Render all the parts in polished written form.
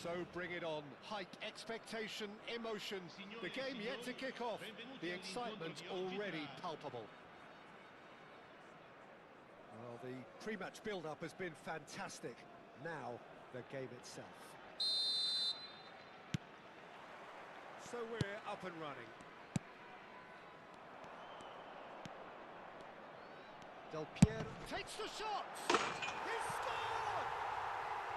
So bring it on. Hype, expectation, emotion. The game yet to kick off. The excitement already palpable. Well, the pre-match build-up has been fantastic. Now, the game itself. So we're up and running. Del Piero takes the shot! He scored!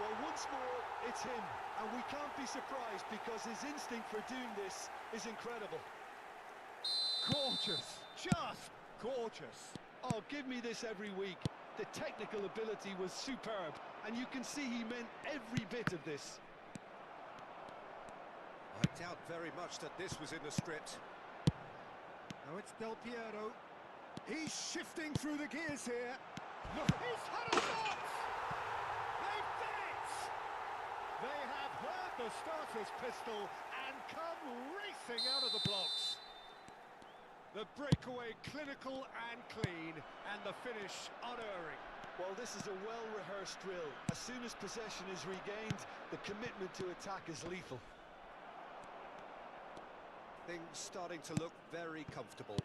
Well, once more, it's him. And we can't be surprised because his instinct for doing this is incredible. Gorgeous! Just gorgeous! Oh, give me this every week. The technical ability was superb, and you can see he meant every bit of this. I doubt very much that this was in the script. Now it's Del Piero. He's shifting through the gears here. He's had a shot! They've done it! They have heard the starter's pistol and come racing out of the blocks. The breakaway clinical and clean, and the finish unerring. Well, this is a well-rehearsed drill. As soon as possession is regained, the commitment to attack is lethal. Things starting to look very comfortable.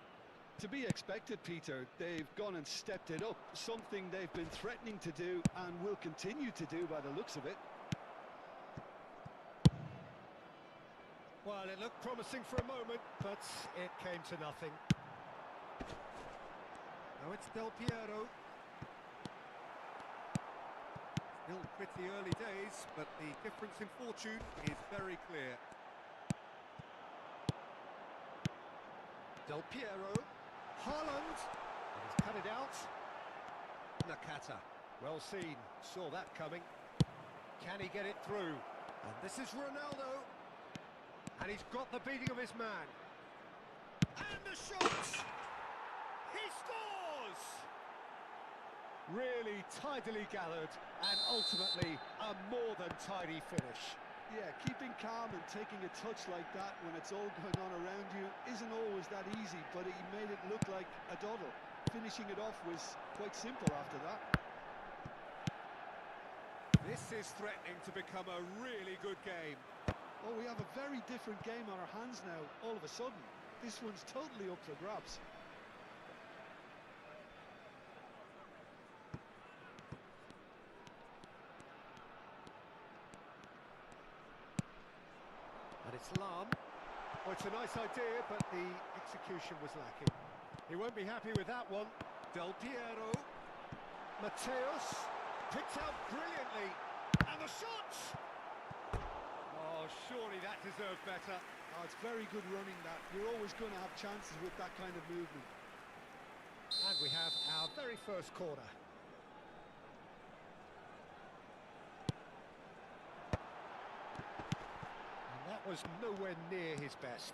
To be expected, Peter. They've gone and stepped it up, something they've been threatening to do and will continue to do by the looks of it. Well, it looked promising for a moment, but it came to nothing. Now it's Del Piero. Still pretty early days, but the difference in fortune is very clear. Del Piero. Haaland. And he's cut it out. Nakata. Well seen. Saw that coming. Can he get it through? And this is Ronaldo. And he's got the beating of his man. And the shot! He scores! Really tidily gathered, and ultimately a more than tidy finish. Yeah, keeping calm and taking a touch like that when it's all going on around you isn't always that easy, but he made it look like a doddle. Finishing it off was quite simple after that. This is threatening to become a really good game. Oh, we have a very different game on our hands now, all of a sudden. This one's totally up for grabs. And it's Lam. Well, it's a nice idea, but the execution was lacking. He won't be happy with that one. Del Piero. Mateus. Picked out brilliantly. And the shot! Oh, surely that deserved better. Oh, it's very good running, that. You're always going to have chances with that kind of movement. And we have our very first corner. And that was nowhere near his best.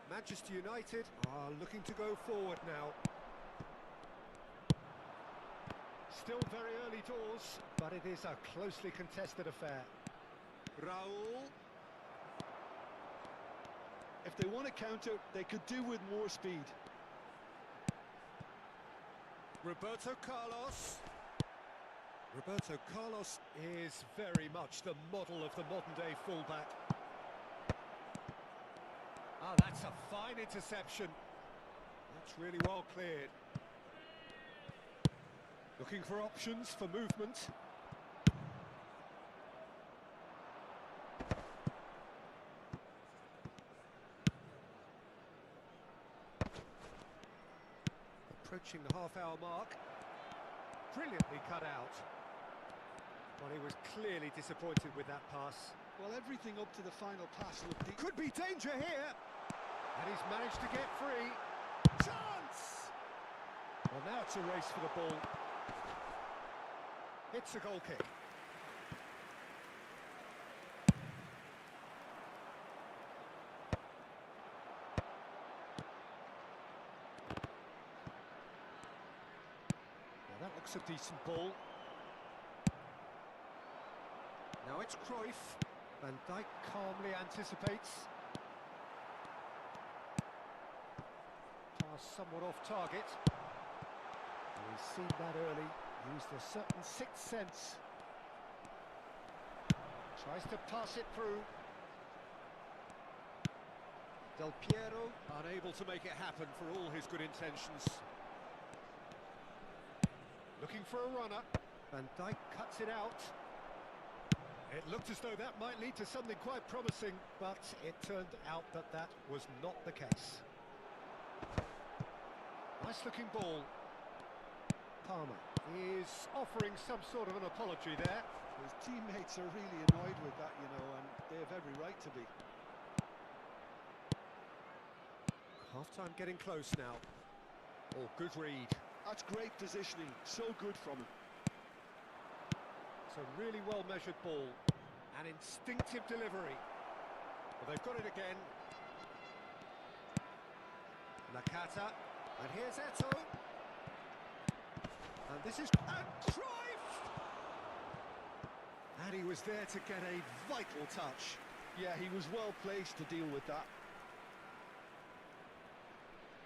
Manchester United are looking to go forward now. Still very early doors, but it is a closely contested affair. Raul. If they want to counter, they could do with more speed. Roberto Carlos. Roberto Carlos is very much the model of the modern-day fullback. Ah, that's a fine interception. That's really well cleared. Looking for options for movement. Approaching the half-hour mark. Brilliantly cut out. Well, he was clearly disappointed with that pass. Well, everything up to the final pass looked... Could be danger here! And he's managed to get free. Chance! Well, now it's a race for the ball. It's a goal kick. Now that looks a decent ball. Now it's Cruyff. Van Dijk calmly anticipates. Pass somewhat off target. And he's seen that early. Used a certain sixth sense. Tries to pass it through. Del Piero, unable to make it happen for all his good intentions. Looking for a runner. Van Dijk cuts it out. It looked as though that might lead to something quite promising, but it turned out that that was not the case. Nice looking ball. Palmer is offering some sort of an apology there. His teammates are really annoyed with that, you know, and they have every right to be. Half-time getting close now. Oh, good read. That's great positioning, so good from him. It's a really well-measured ball. An instinctive delivery. Well, they've got it again. Nakata. And here's Eto. And this is... And Cruyff! And he was there to get a vital touch. Yeah, he was well placed to deal with that.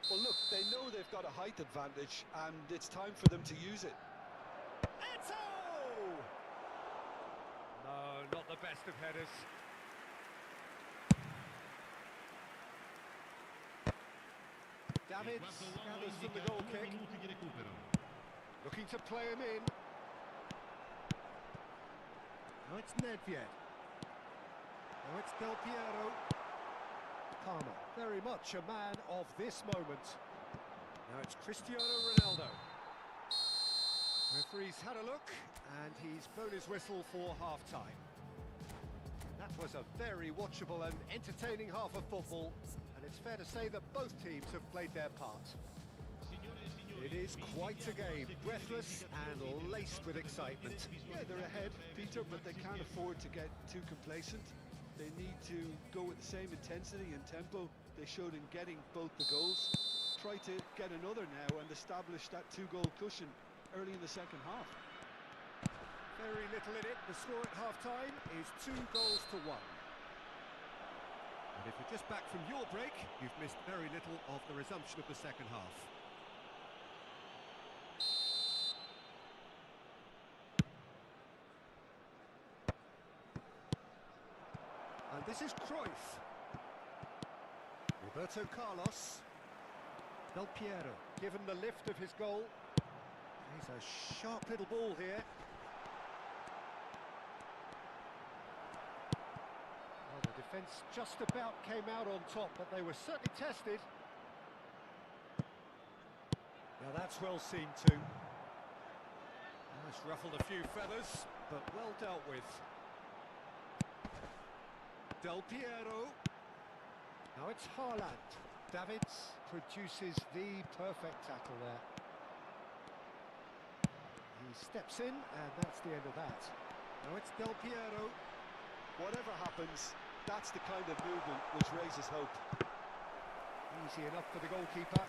Well, look, they know they've got a height advantage, and it's time for them to use it. Eto! No, not the best of headers. Davids gathers from the goal kick. Looking to play him in. Now it's Nedved. Now it's Del Piero. Palmer, very much a man of this moment. Now it's Cristiano Ronaldo. Referee's had a look, and he's blown his whistle for half-time. That was a very watchable and entertaining half of football, and it's fair to say that both teams have played their part. It is quite a game, breathless and laced with excitement. Yeah, they're ahead, Peter, but they can't afford to get too complacent. They need to go with the same intensity and tempo they showed in getting both the goals. Try to get another now and establish that two-goal cushion early in the second half. Very little in it. The score at half-time is 2-1. And if you're just back from your break, you've missed very little of the resumption of the second half. And this is Cruyff. Roberto Carlos. Del Piero, given the lift of his goal. He's a sharp little ball here. Well, the defence just about came out on top, but they were certainly tested. Now that's well seen too. It's ruffled a few feathers, but well dealt with. Del Piero. Now it's Haaland. Davids produces the perfect tackle there. He steps in, and that's the end of that. Now it's Del Piero. Whatever happens, that's the kind of movement which raises hope. Easy enough for the goalkeeper.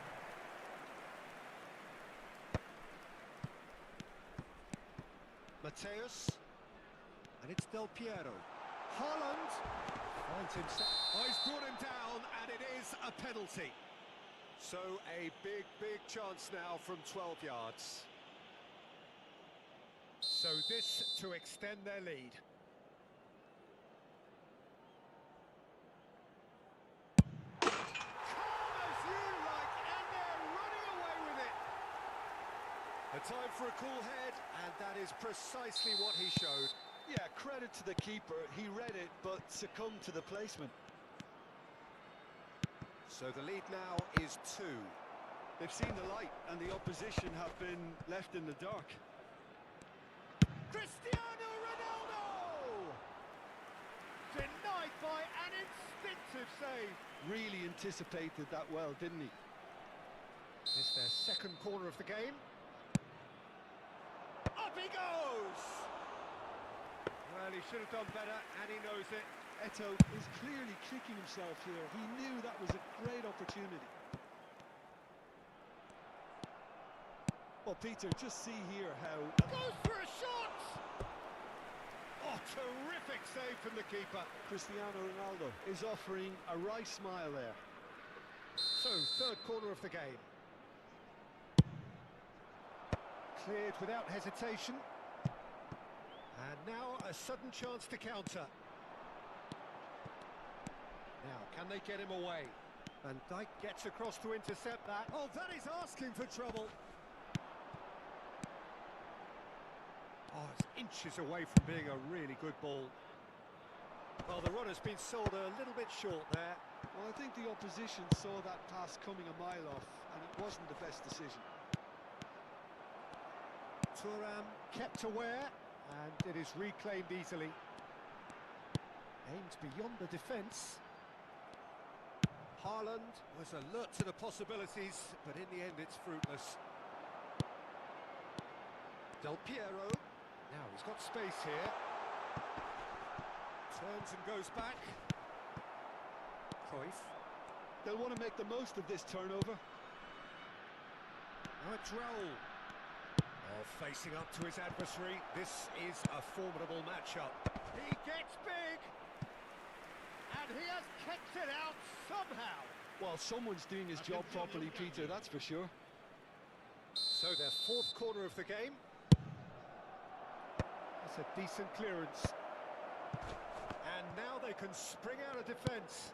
Mateus. And it's Del Piero. Haaland finds himself. Oh, he's brought him down, and it is a penalty. So a big chance now from 12 yards. So this to extend their lead. Calm as you like, and they're running away with it. A time for a cool head, and that is precisely what he showed. Yeah, credit to the keeper. He read it, but succumbed to the placement. So the lead now is 2. They've seen the light, and the opposition have been left in the dark. Cristiano Ronaldo! Denied by an instinctive save. Really anticipated that well, didn't he? It's their second corner of the game. Up he goes! Well, he should have done better, and he knows it. Eto is clearly kicking himself here. He knew that was a great opportunity. Well, Peter, just see here how... Goes for a shot! Oh, terrific save from the keeper. Cristiano Ronaldo is offering a wry smile there. So, third corner of the game. Cleared without hesitation. And now a sudden chance to counter. Can they get him away? Van Dijk gets across to intercept that. Oh, that is asking for trouble. Oh, it's inches away from being a really good ball. Well, the runner's been sold a little bit short there. Well, I think the opposition saw that pass coming a mile off, and it wasn't the best decision. Thuram kept aware, and it is reclaimed easily. Aimed beyond the defence. Haaland was alert to the possibilities, but in the end it's fruitless. Del Piero, now he's got space here. Turns and goes back. Cruyff. They'll want to make the most of this turnover. Now it's Raul. Oh, facing up to his adversary. This is a formidable matchup. He gets big! And he has kicked it out somehow. Well, someone's doing his job properly, Peter, that's for sure. So their fourth corner of the game. That's a decent clearance. And now they can spring out of defence.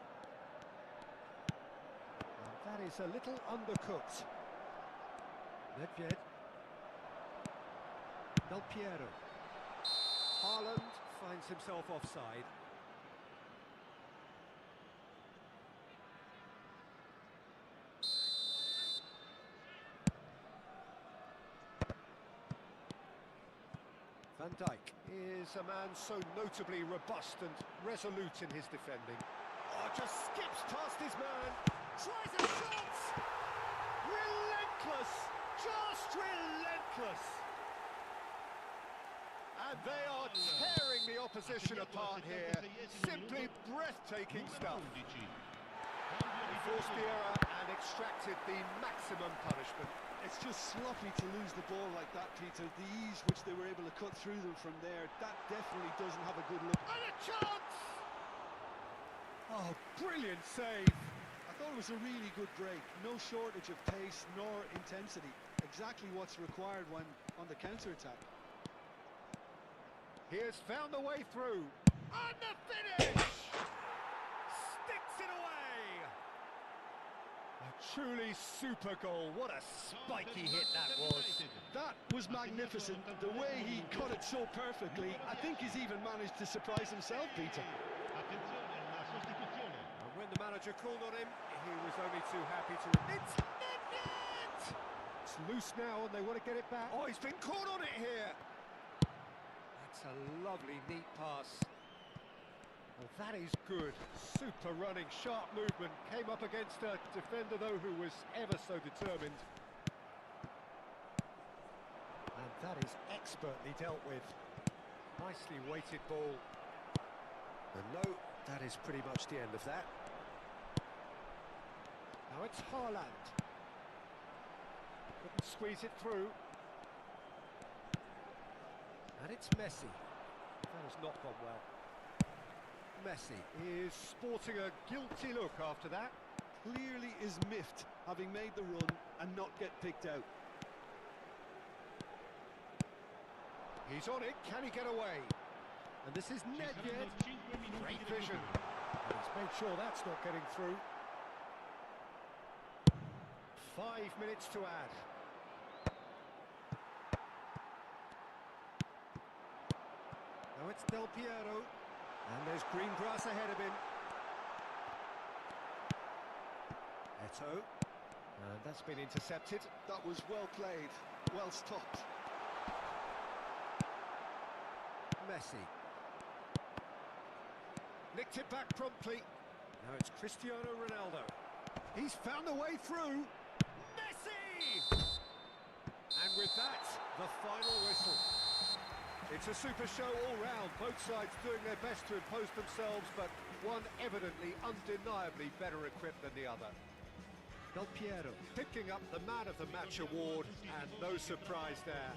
And that is a little undercooked. Nedved. Del Piero. Haaland finds himself offside. Van Dijk is a man so notably robust and resolute in his defending. Oh, just skips past his man. Tries a shot! Relentless! Just relentless! And they are tearing the opposition apart here. Simply breathtaking stuff. He forced the error and extracted the maximum punishment. It's just sloppy to lose the ball like that, Peter. The ease which they were able to cut through them from there, that definitely doesn't have a good look. And a chance! Oh, brilliant save. I thought it was a really good break. No shortage of pace nor intensity. Exactly what's required when on the counter-attack. He has found the way through. And the finish! Sticks it away! A truly super goal. What a spiky hit that was. That was magnificent. The way he cut it so perfectly. I think he's even managed to surprise himself, Peter. And when the manager called on him, he was only too happy to... It's net! It's loose now and they want to get it back. Oh, he's been caught on it here. That's a lovely, neat pass. Well, that is good. Super running, sharp movement. Came up against a defender, though, who was ever so determined. And that is expertly dealt with. Nicely weighted ball. And no, that is pretty much the end of that. Now it's Haaland. Couldn't squeeze it through. And it's Messi. That has not gone well. Messi is sporting a guilty look after that. Clearly is miffed, having made the run and not get picked out. He's on it, can he get away? And this is Nedved. Great vision. And he's made sure that's not getting through. 5 minutes to add. Now it's Del Piero. And there's green grass ahead of him. Eto'o. And that's been intercepted. That was well played, well stopped. Messi. Nicked it back promptly. Now it's Cristiano Ronaldo. He's found a way through. Messi! And with that, the final whistle. It's a super show all round, both sides doing their best to impose themselves, but one evidently, undeniably better equipped than the other. Del Piero picking up the Man of the Match award, and no surprise there.